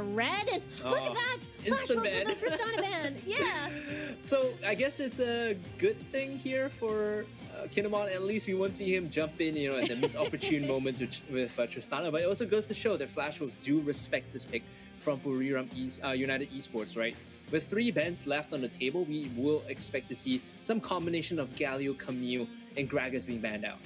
red, and look at that! Flash instant with ban. the Tristana ban. Yeah. So I guess it's a good thing here for Kinemon. At least we won't see him jump in, you know, at the misopportune moments with Tristana. But it also goes to show that Flash Wolves do respect this pick from Buriram United Esports, right? With 3 bans left on the table, we will expect to see some combination of Galio, Camille, and Gragas being banned out.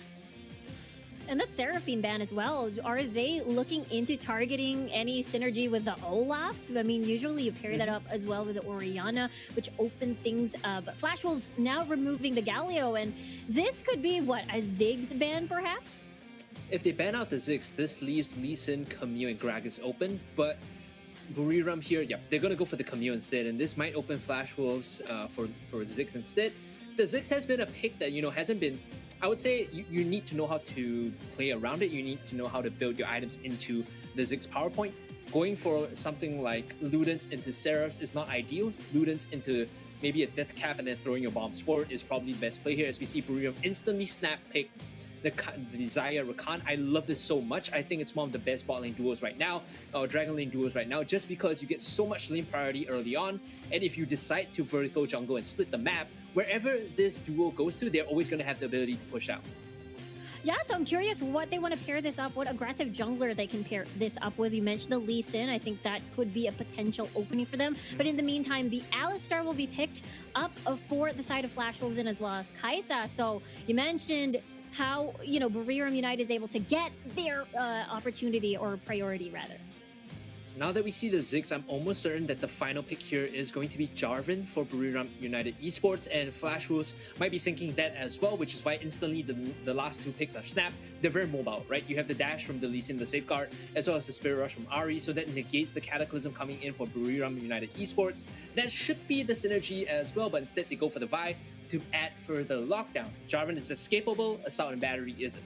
And that Seraphine ban as well. Are they looking into targeting any synergy with the Olaf? I mean, usually you pair that up as well with the Oriana, which open things up. But Flash Wolves now removing the Galio, and this could be, what, a Ziggs ban perhaps? If they ban out the Ziggs, this leaves Lee Sin, Camille, and Gragas open, but Buriram here, yeah, they're going to go for the Camille instead, and this might open Flash Wolves for Ziggs instead. The Ziggs has been a pick that, you know, hasn't been... I would say you need to know how to play around it. You need to know how to build your items into the Ziggs PowerPoint. Going for something like Ludens into Cerberus is not ideal. Ludens into maybe a Death Cap and then throwing your bombs forward is probably the best play here, as we see Buriram instantly snap pick the Zaya Rakan. I love this so much. I think it's one of the best bot lane duos right now, or Dragon lane duos right now, just because you get so much lane priority early on. And if you decide to vertical jungle and split the map, wherever this duo goes to, they're always going to have the ability to push out. Yeah, so I'm curious what they want to pair this up, what aggressive jungler they can pair this up with. You mentioned the Lee Sin. I think that could be a potential opening for them. But in the meantime, the Alistar will be picked up for the side of Flash Wolves and as well as Kaisa. So you mentioned how, you know, Buriram United is able to get their opportunity, or priority rather. Now that we see the Ziggs, I'm almost certain that the final pick here is going to be Jarvan for Buriram United Esports, and Flash Wolves might be thinking that as well, which is why instantly the last 2 picks are snapped. They're very mobile, right? You have the dash from the Lee Sin, the Safeguard, as well as the Spirit Rush from Ari, so that negates the Cataclysm coming in for Buriram United Esports. That should be the synergy as well, but instead they go for the Vi to add further lockdown. Jarvan is escapable, Assault and Battery isn't.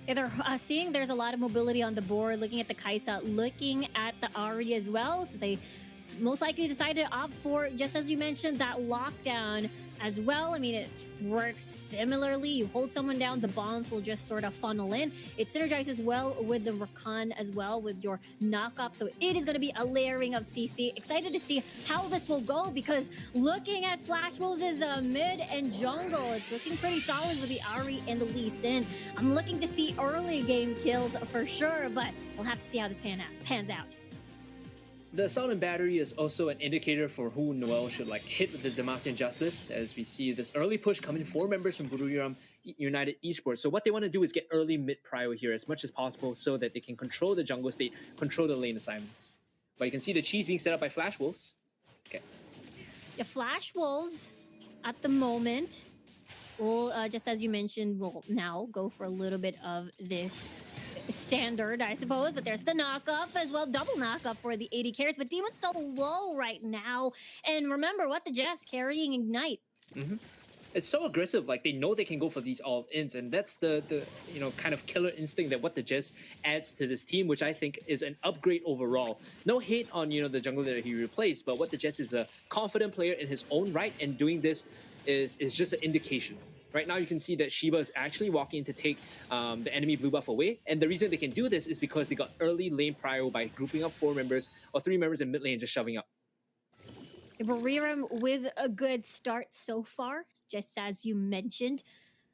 Yeah, they're seeing there's a lot of mobility on the board, looking at the Kaisa, looking at the Ari as well. So they most likely decided to opt for, just as you mentioned, that lockdown as well. I mean, it works similarly. You hold someone down, the bombs will just sort of funnel in. It synergizes well with the Rakan as well, with your knock-up. So it is going to be a layering of CC. Excited to see how this will go, because looking at Flash Wolves' mid and jungle, it's looking pretty solid with the Ari and the Lee Sin. I'm looking to see early game kills for sure, but we'll have to see how this pans out. The Assault and Battery is also an indicator for who Noel should hit with the Demacian Justice, as we see this early push coming 4 members from Buriram United Esports. So what they want to do is get early mid prio here as much as possible so that they can control the jungle state, control the lane assignments. But you can see the cheese being set up by Flash Wolves. Okay. Yeah, Flash Wolves at the moment will, just as you mentioned, will now go for a little bit of this standard, I suppose, but there's the knock-up as well, double knock-up for the 80 carries, but Demon's still low right now. And remember, what the Jess carrying Ignite. It's so aggressive, like they know they can go for these all-ins, and that's the you know, kind of killer instinct that what the Jess adds to this team, which I think is an upgrade overall. No hate on, you know, the jungler that he replaced, but what the Jess is a confident player in his own right, and doing this is just an indication. Right now, you can see that Shiba is actually walking to take the enemy blue buff away. And the reason they can do this is because they got early lane prio by grouping up 4 members or 3 members in mid lane and just shoving up. Buriram with a good start so far, just as you mentioned,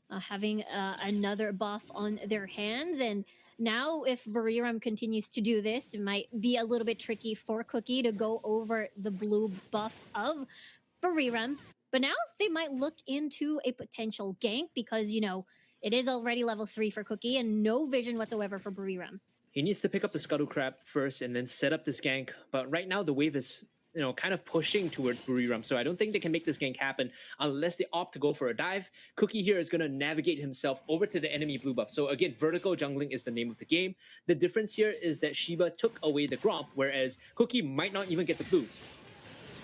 having another buff on their hands. And now if Buriram continues to do this, it might be a little bit tricky for Cookie to go over the blue buff of Buriram. But now they might look into a potential gank because, you know, it is already level 3 for Cookie and no vision whatsoever for Buriram. He needs to pick up the Scuttle Crab first and then set up this gank. But right now, the wave is, you know, kind of pushing towards Buriram. So I don't think they can make this gank happen unless they opt to go for a dive. Cookie here is going to navigate himself over to the enemy blue buff. So again, vertical jungling is the name of the game. The difference here is that Shiba took away the Gromp, whereas Cookie might not even get the blue.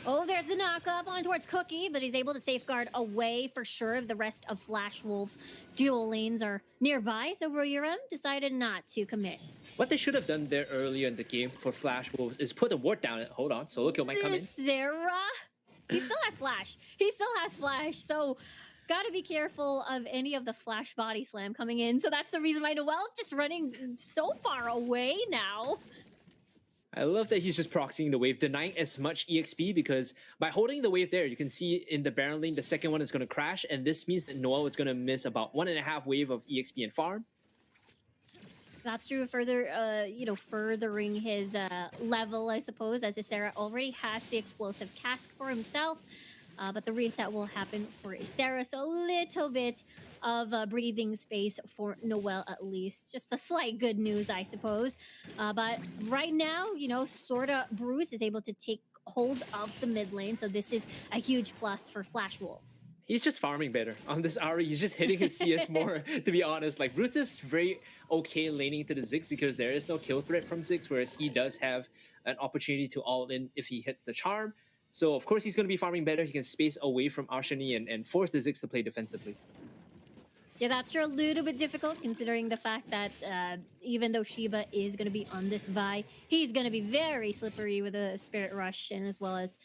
Oh, there's the knock-up on towards Cookie, but he's able to safeguard away for sure. The rest of Flash Wolves' dual lanes are nearby, so Buriram decided not to commit. What they should have done there earlier in the game for Flash Wolves is put a ward down. Hold on, Solo Kill might come in. Sarah? He still has Flash. He still has Flash, so gotta be careful of any of the Flash body slam coming in. So that's the reason why Noel's just running so far away now. I love that he's just proxying the wave, denying as much EXP, because by holding the wave there, you can see in the Baron lane, the second one is going to crash, and this means that Noel is going to miss about 1.5 wave of EXP and farm. That's true. Further, furthering his level, I suppose, as Ysera already has the explosive cask for himself. But the reset will happen for Ysera, so a little bit of breathing space for Noel at least. Just a slight good news, I suppose. But right now, sorta Bruce is able to take hold of the mid lane, so this is a huge plus for Flash Wolves. He's just farming better on this Ahri. He's just hitting his CS more, to be honest. Like, Bruce is very okay laning to the Ziggs because there is no kill threat from Ziggs, whereas he does have an opportunity to all-in if he hits the charm. So, of course, he's going to be farming better. He can space away from Arshani and force the Ziggs to play defensively. Yeah, that's a little bit difficult considering the fact that even though Shiba is going to be on this Vi, he's going to be very slippery with a Spirit Rush and as well as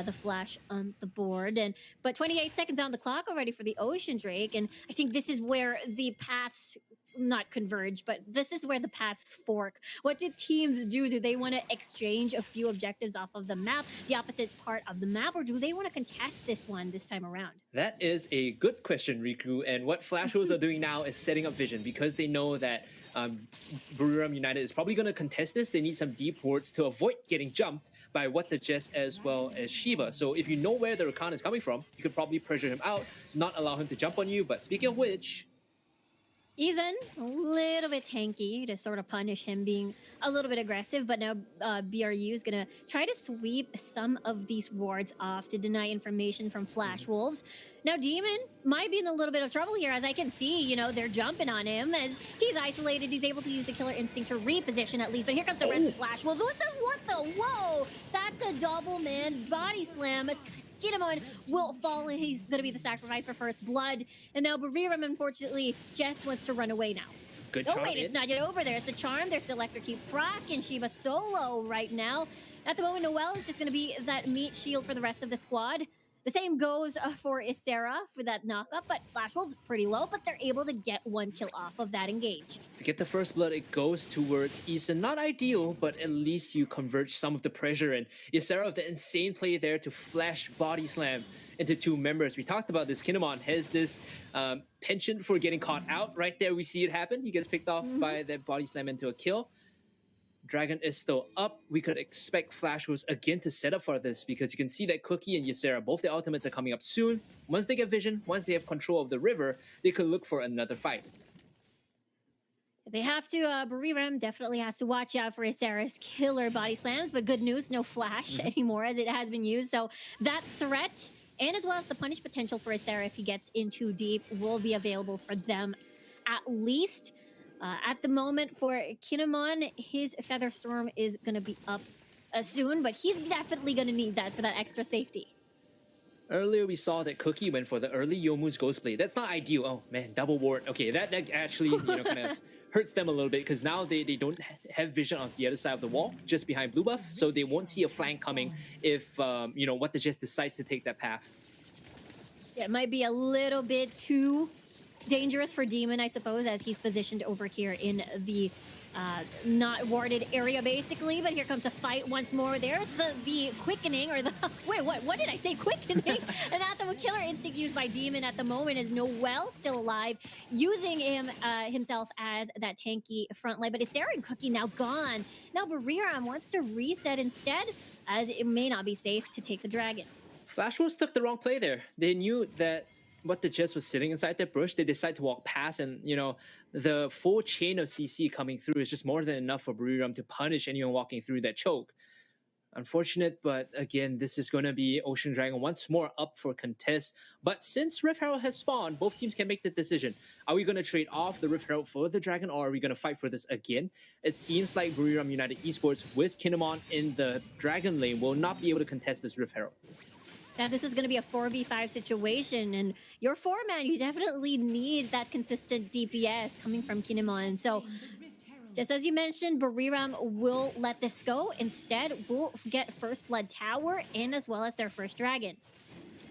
the Flash on the board. But 28 seconds on the clock already for the Ocean Drake, and I think this is where the paths not converge, but this is where the paths fork. What do teams do? Do they want to exchange a few objectives off of the map, the opposite part of the map, or do they want to contest this one this time around? That is a good question, Riku. And what Flash Wolves are doing now is setting up vision because they know that Buriram United is probably going to contest this. They need some deep wards to avoid getting jumped by What the Jess as well as Shiba. So if you know where the Rakan is coming from, you could probably pressure him out, not allow him to jump on you. But speaking of which, Izan, a little bit tanky to sort of punish him being a little bit aggressive, but now BRU is going to try to sweep some of these wards off to deny information from Flash Wolves. Now Demon might be in a little bit of trouble here, as I can see, they're jumping on him as he's isolated. He's able to use the Killer Instinct to reposition at least, but here comes the rest of Flash Wolves. What the, whoa! That's a double man body slam. Kinemon will fall, and he's going to be the sacrifice for first blood. And now Buriram, unfortunately, just wants to run away now. Good charm. Oh, wait, it's not yet over. There's the charm. There's the Electrocute proc, and Shiva solo right now. At the moment, Noel is just going to be that meat shield for the rest of the squad. The same goes for Ysera for that knockup, but Flash Wolves pretty low, but they're able to get one kill off of that engage. To get the first blood, it goes towards Isan. Not ideal, but at least you converge some of the pressure. And Ysera with the insane play there to flash body slam into two members. We talked about this. Kinemon has this penchant for getting caught out. Right there, we see it happen. He gets picked off by that body slam into a kill. Dragon is still up. We could expect Flash Wolves again to set up for this because you can see that Cookie and Ysera, both their ultimates are coming up soon. Once they get vision, once they have control of the river, they could look for another fight. They have to, Buriram definitely has to watch out for Ysera's killer body slams, but good news, no Flash anymore as it has been used. So that threat, and as well as the punish potential for Ysera if he gets in too deep, will be available for them at least. At the moment for Kinemon, his Feather Storm is going to be up soon, but he's definitely going to need that for that extra safety. Earlier, we saw that Cookie went for the early Yomu's Ghostblade. That's not ideal. Oh, man, double ward. Okay, that actually kind of hurts them a little bit because now they don't have vision on the other side of the wall, just behind blue buff, so they won't see a flank coming if, What the Jess decides to take that path. Yeah, it might be a little bit too dangerous for Demon, I suppose, as he's positioned over here in the not warded area, basically. But here comes a fight once more. There's the quickening, or the... Wait, what did I say? Quickening? And at the Killer Instinct used by Demon at the moment is Noel still alive, using him himself as that tanky front line. But Ysera and Cookie now gone. Now Buriram wants to reset instead, as it may not be safe to take the dragon. Flash Wolves took the wrong play there. They knew that What the Jess was sitting inside that bush. They decided to walk past, and the full chain of CC coming through is just more than enough for Buriram to punish anyone walking through that choke. Unfortunate, but again, this is going to be Ocean Dragon once more up for contest. But since Rift Herald has spawned, both teams can make the decision. Are we going to trade off the Rift Herald for the Dragon, or are we going to fight for this again? It seems like Buriram United Esports with Kinemon in the Dragon lane will not be able to contest this Rift Herald. Now, this is going to be a 4v5 situation, and your 4-man, you definitely need that consistent DPS coming from Kinemon. So, just as you mentioned, Buriram will let this go. Instead, we'll get First Blood Tower and as well as their first dragon.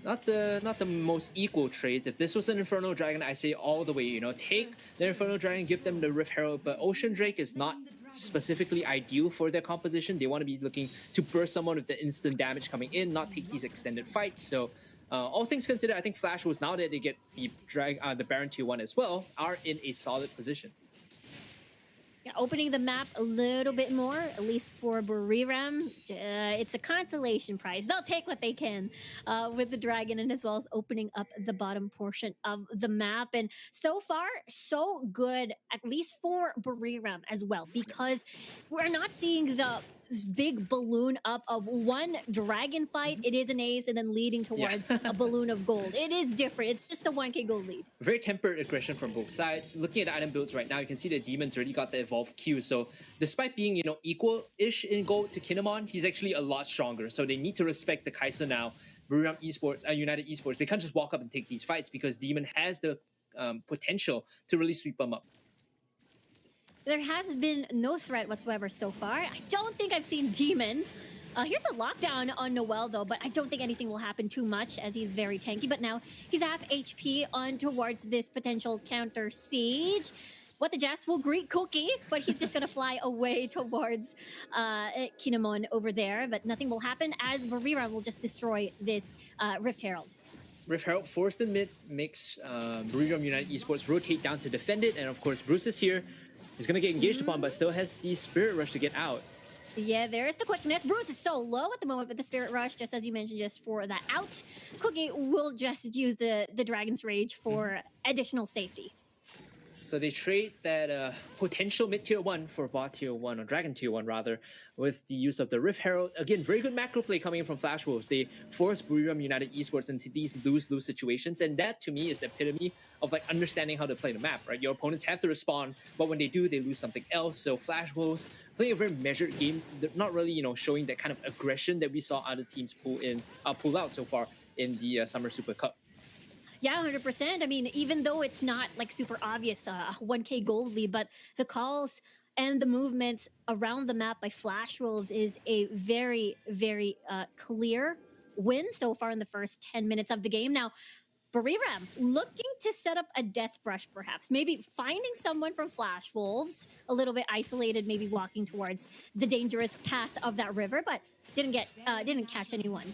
not the most equal trades. If this was an Inferno Dragon, I say all the way, you know, take the Inferno Dragon, give them the Rift Herald, but Ocean Drake is not specifically ideal for their composition. They want to be looking to burst someone with the instant damage coming in, not take these extended fights. So all things considered, I think Flash Wolves, now that they get the Baron Tier 1 as well, are in a solid position. Yeah, opening the map a little bit more, at least for Buriram. It's a consolation prize. They'll take what they can with the dragon, and as well as opening up the bottom portion of the map. And so far, so good, at least for Buriram as well, because we're not seeing the big balloon up of one dragon fight. It is an ace, and then leading towards a balloon of gold. It is different. It's just a 1k gold lead. Very tempered aggression from both sides. Looking at the item builds right now, you can see the Demon's already got the evolved Q. So despite being, you know, equal-ish in gold to Kinemon, he's actually a lot stronger. So they need to respect the Kai'Sa now. Buriram Esports, United Esports, they can't just walk up and take these fights because Demon has the potential to really sweep them up. There has been no threat whatsoever so far. I don't think I've seen Demon. Here's a lockdown on Noel, though, but I don't think anything will happen too much as he's very tanky. But now he's half HP on towards this potential counter siege. What the Jazz will greet Cookie, but he's just going to fly away towards Kinemon over there. But nothing will happen as Buriram will just destroy this Rift Herald. Rift Herald forced the mid, makes Buriram United Esports rotate down to defend it. And of course, Bruce is here. He's going to get engaged upon, but still has the Spirit Rush to get out. Yeah, there's the quickness. Bruce is so low at the moment with the Spirit Rush, just as you mentioned, just for that out. Cookie will just use the Dragon's Rage for additional safety. So they trade that potential mid-tier 1 for bot tier 1, or dragon tier 1 rather, with the use of the Rift Herald. Again, very good macro play coming in from Flash Wolves. They force Buriram United Esports into these lose-lose situations, and that to me is the epitome of like understanding how to play the map, right? Your opponents have to respond, but when they do, they lose something else. So Flash Wolves playing a very measured game. They're not really, you know, showing that kind of aggression that we saw other teams pull out so far in the Summer Super Cup. Yeah, 100%. I mean, even though it's not like super obvious, 1k gold lead, but the calls and the movements around the map by Flash Wolves is a very, very clear win so far in the first 10 minutes of the game. Now, Buriram looking to set up a death brush, perhaps. Maybe finding someone from Flash Wolves, a little bit isolated, maybe walking towards the dangerous path of that river, but didn't catch anyone.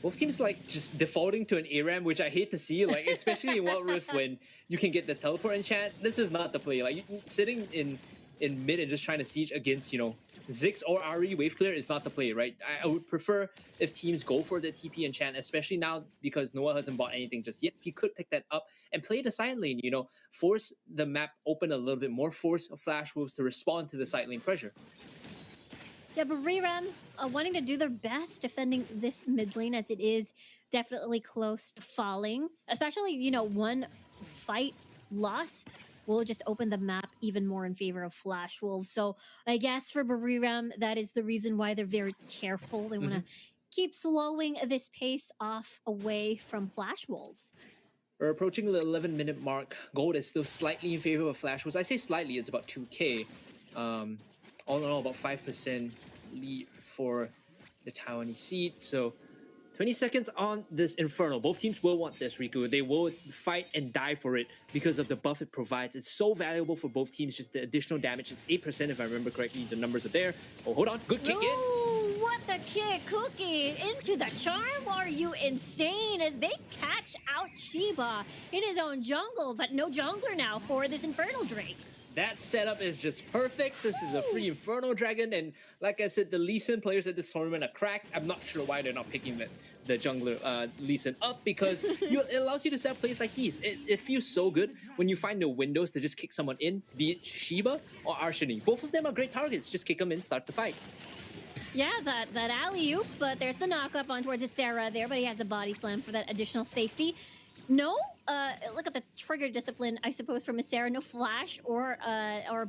Both teams like just defaulting to an ARAM, which I hate to see, like especially in Wild Rift when you can get the teleport enchant. This is not the play. Like sitting in mid and just trying to siege against, you know, Ziggs or RE wave clear is not the play, right? I would prefer if teams go for the TP enchant, especially now because Noah hasn't bought anything just yet. He could pick that up and play the side lane, you know, force the map open a little bit more, force Flash Wolves to respond to the side lane pressure. Yeah, Buriram wanting to do their best defending this mid lane as it is definitely close to falling. Especially, you know, one fight loss will just open the map even more in favor of Flash Wolves. So I guess for Buriram, that is the reason why they're very careful. They want to keep slowing this pace off away from Flash Wolves. We're approaching the 11-minute mark. Gold is still slightly in favor of Flash Wolves. I say slightly, it's about 2k. All in all, about 5% lead for the Taiwanese seed. So 20 seconds on this Inferno. Both teams will want this, Riku. They will fight and die for it because of the buff it provides. It's so valuable for both teams, just the additional damage. It's 8% if I remember correctly. The numbers are there. Oh, hold on. Good kick in. What the kick, Cookie into the charm? Are you insane? As they catch out Shiba in his own jungle, but no jungler now for this Infernal Drake. That setup is just perfect. This is a free Inferno Dragon, and like I said, the Lee Sin players at this tournament are cracked. I'm not sure why they're not picking the jungler Lee Sin up, because it allows you to set up plays like these. It feels so good when you find the windows to just kick someone in, be it Shiba or Arshini. Both of them are great targets. Just kick them in, start the fight. Yeah, that alley-oop, but there's the knock-up on towards the Sarah there, but he has the body slam for that additional safety. No, look at the trigger discipline, I suppose, from Sarah. No flash or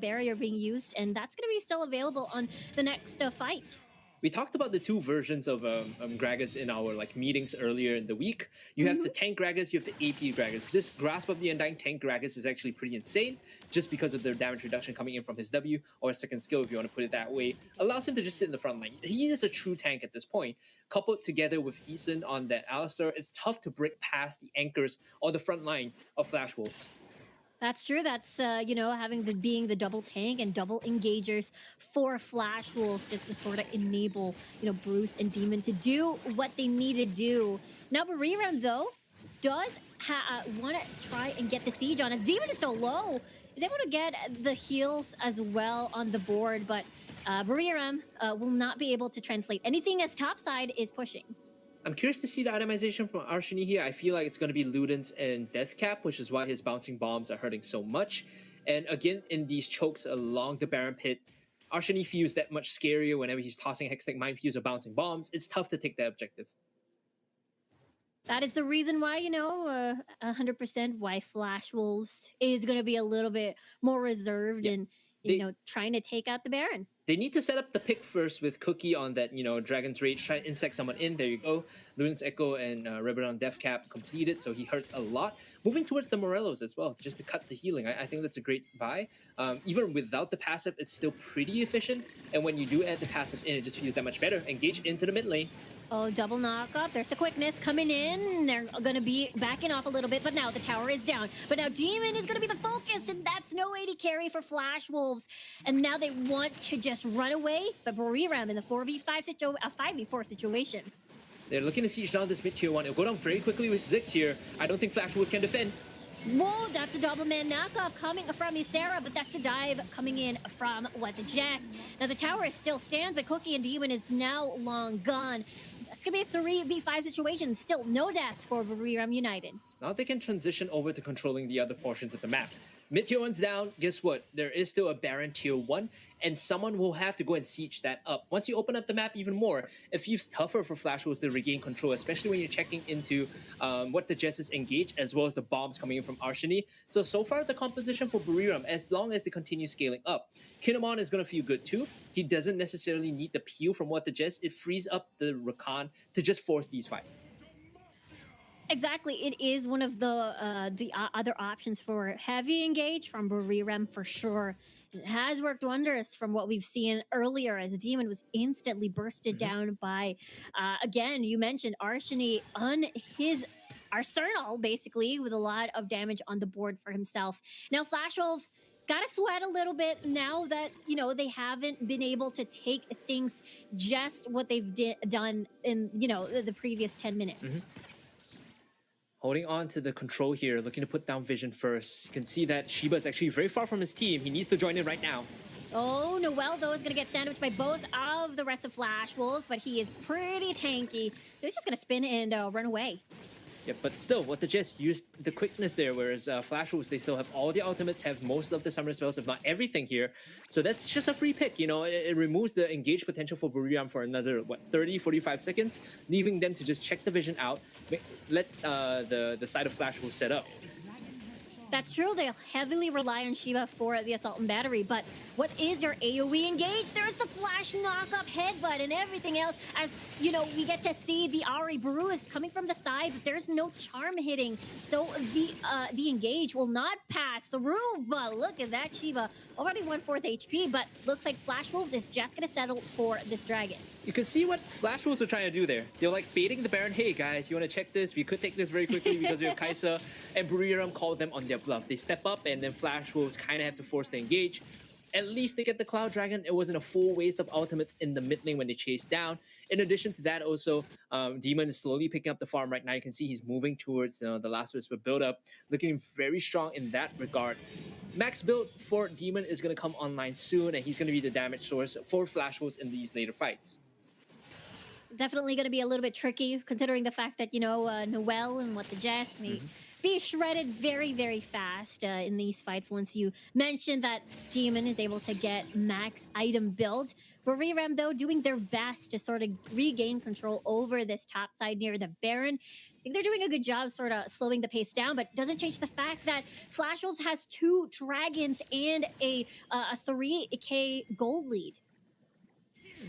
barrier being used, and that's going to be still available on the next fight. We talked about the two versions of Gragas in our meetings earlier in the week. You have the tank Gragas, you have the AP Gragas. This Grasp of the Undying tank Gragas is actually pretty insane, just because of the damage reduction coming in from his W, or his second skill if you want to put it that way. Allows him to just sit in the front line. He is a true tank at this point. Coupled together with Eason on that Alistar, it's tough to break past the anchors or the front line of Flash Wolves. That's true. That's having being the double tank and double engagers for Flash Wolves just to sort of enable Bruce and Demon to do what they need to do. Now Buriram though does want to try and get the siege on, as Demon is so low. Is able to get the heals as well on the board, but Buriram will not be able to translate anything as topside is pushing. I'm curious to see the itemization from Arshini here. I feel like it's going to be Ludens and Deathcap, which is why his bouncing bombs are hurting so much. And again, in these chokes along the Baron Pit, Arshini feels that much scarier whenever he's tossing Hextech Mind Fuse or bouncing bombs. It's tough to take that objective. That is the reason why, 100% why Flash Wolves is going to be a little bit more reserved and, trying to take out the Baron. They need to set up the pick first with Cookie on that, Dragon's Rage, try to insect someone in. There you go. Luden's Echo and Rebellion Deathcap completed, so he hurts a lot. Moving towards the Morellos as well, just to cut the healing. I think that's a great buy. Even without the passive, it's still pretty efficient. And when you do add the passive in, it just feels that much better. Engage into the mid lane. Oh, double knockup. There's the quickness coming in. They're going to be backing off a little bit, but now the tower is down. But now Demon is going to be the focus, and that's no AD carry for Flash Wolves. And now they want to just run away, but Buriram in the 5v4 situation. They're looking to siege down this mid tier 1. It'll go down very quickly with Ziggs here. I don't think Flash Wolves can defend. Whoa, that's a double man knockoff coming from Isera, but that's a dive coming in from the Jess. Now the tower still stands, but Cookie and Demon is now long gone. That's going to be a 3v5 situation. Still no deaths for Buriram United. Now they can transition over to controlling the other portions of the map. Mid tier 1's down. Guess what? There is still a Baron tier 1, and someone will have to go and siege that up. Once you open up the map even more, it feels tougher for Flash Wolves to regain control, especially when you're checking into what the Jesses engage, as well as the bombs coming in from Arshini. So far, the composition for Buriram, as long as they continue scaling up, Kinemon is going to feel good too. He doesn't necessarily need the peel from what the Jess. It frees up the Rakan to just force these fights. Exactly. It is one of the other options for heavy engage from Buriram for sure. It has worked wonders from what we've seen earlier, as Demon was instantly bursted down by, again, you mentioned Arshini on his arsenal, basically, with a lot of damage on the board for himself. Now, Flash Wolves gotta sweat a little bit now that, they haven't been able to take things just what they've done in, the previous 10 minutes. Holding on to the control here, looking to put down Vision first. You can see that Shiba is actually very far from his team. He needs to join in right now. Oh, Noel, though, is going to get sandwiched by both of the rest of Flash Wolves, but he is pretty tanky. So he's just going to spin and run away. Yeah, but still, what the Jets used the quickness there, whereas Flash Wolves, they still have all the ultimates, have most of the summoner spells, if not everything here. So that's just a free pick, it removes the engage potential for Buriram for another, 30, 45 seconds, leaving them to just check the vision out, let the side of Flash Wolves set up. That's true. They heavily rely on Shiva for the assault and battery, but what is your AoE engage? There's the flash knock-up headbutt and everything else. As, we get to see the Ari Bruce coming from the side, but there's no charm hitting. So the engage will not pass through, but look at that, Shiva. Already 1/4 HP, but looks like Flash Wolves is just going to settle for this dragon. You can see what Flash Wolves are trying to do there. They're like baiting the Baron. Hey guys, you want to check this? We could take this very quickly because we have Kaisa, and Buriram called them on their bluff. They step up, and then Flash Wolves kind of have to force the engage. At least they get the Cloud Dragon. It wasn't a full waste of ultimates in the mid lane when they chased down. In addition to that, also, Demon is slowly picking up the farm right now. You can see he's moving towards the Last Whisper build-up, looking very strong in that regard. Max build for Demon is going to come online soon, and he's going to be the damage source for Flash Wolves in these later fights. Definitely going to be a little bit tricky, considering the fact that, Noel and what the Jess may be shredded very, very fast in these fights. Once you mentioned that Demon is able to get max item build. Buriram, though, doing their best to sort of regain control over this top side near the Baron. I think they're doing a good job sort of slowing the pace down, but doesn't change the fact that Flash Wolves has 2 dragons and a 3K gold lead.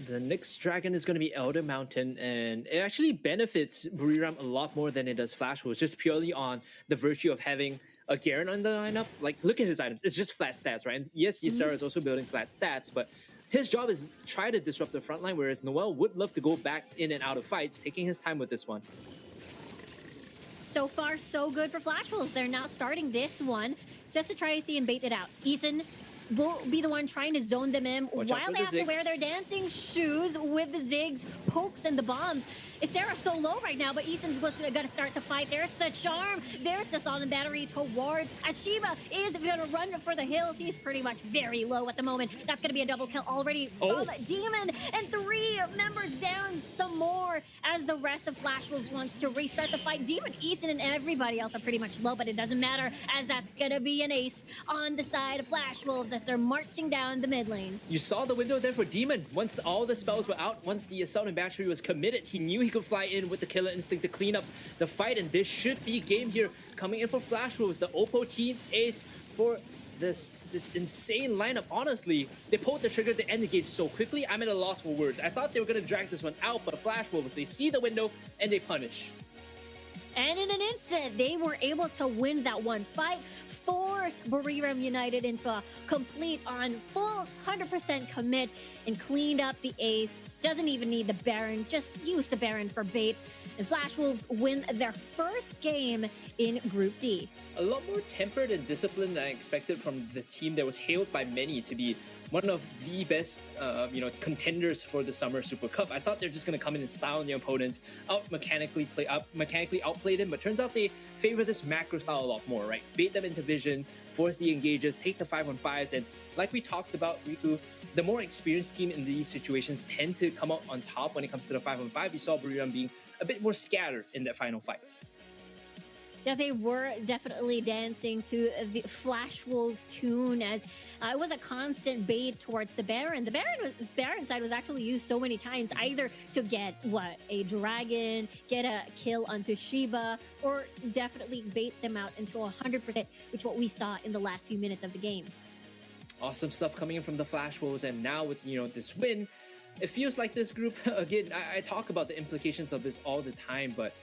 The next dragon is going to be Elder Mountain, and it actually benefits Buriram a lot more than it does Flash Wolves, just purely on the virtue of having a Garen on the lineup. Like, look at his items. It's just flat stats, right? And yes, Ysera is also building flat stats, but his job is try to disrupt the front line, whereas Noel would love to go back in and out of fights, taking his time with this one. So far, so good for Flash Wolves. They're now starting this one just to try to see and bait it out. Eason will be the one trying to zone them in while they have to wear their dancing shoes with the zigs, pokes, and the bombs. Ysera's so low right now, but Eason's going to start the fight. There's the charm. There's the solid battery towards Ashiba is going to run for the hills. He's pretty much very low at the moment. That's going to be a double kill already from Demon. And 3 members down, some more as the rest of Flash Wolves wants to restart the fight. Demon, Eason, and everybody else are pretty much low, but it doesn't matter as that's going to be an ace on the side of Flash Wolves as they're marching down the mid lane. You saw the window there for Demon. Once all the spells were out, once the assault and battery was committed, he knew he could fly in with the killer instinct to clean up the fight, and this should be game here coming in for Flash Wolves. The Oppo team ace for this insane lineup. Honestly, they pulled the trigger to end the game so quickly, I'm at a loss for words. I thought they were going to drag this one out, but Flash Wolves, they see the window and they punish. And in an instant, they were able to win that one fight, force Buriram United into a complete on full 100% commit, and cleaned up the ace. Doesn't even need the Baron, just use the Baron for bait. And Flash Wolves win their first game in Group D. A lot more tempered and disciplined than I expected from the team that was hailed by many to be one of the best contenders for the Summer Super Cup. I thought they're just going to come in and style on the opponents, mechanically outplay them, but turns out they favor this macro style a lot more, right? Bait them into vision, force the engages, take the 5-on-5s, and like we talked about, Riku, the more experienced team in these situations tend to come out on top when it comes to the 5-on-5. We saw Buriram being a bit more scattered in that final fight. Yeah, they were definitely dancing to the Flash Wolves tune as it was a constant bait towards the Baron. The Baron side was actually used so many times, either to get, a dragon, get a kill onto Shiba, or definitely bait them out into 100%, which is what we saw in the last few minutes of the game. Awesome stuff coming in from the Flash Wolves, and now with, this win, it feels like this group, again, I talk about the implications of this all the time, but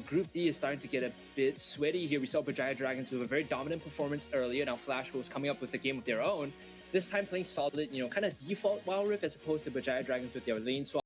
Group D is starting to get a bit sweaty here. We saw Berjaya Dragons with a very dominant performance earlier. Now Flash Wolves coming up with a game of their own. This time playing solid, kind of default Wild Rift as opposed to Berjaya Dragons with their lane swap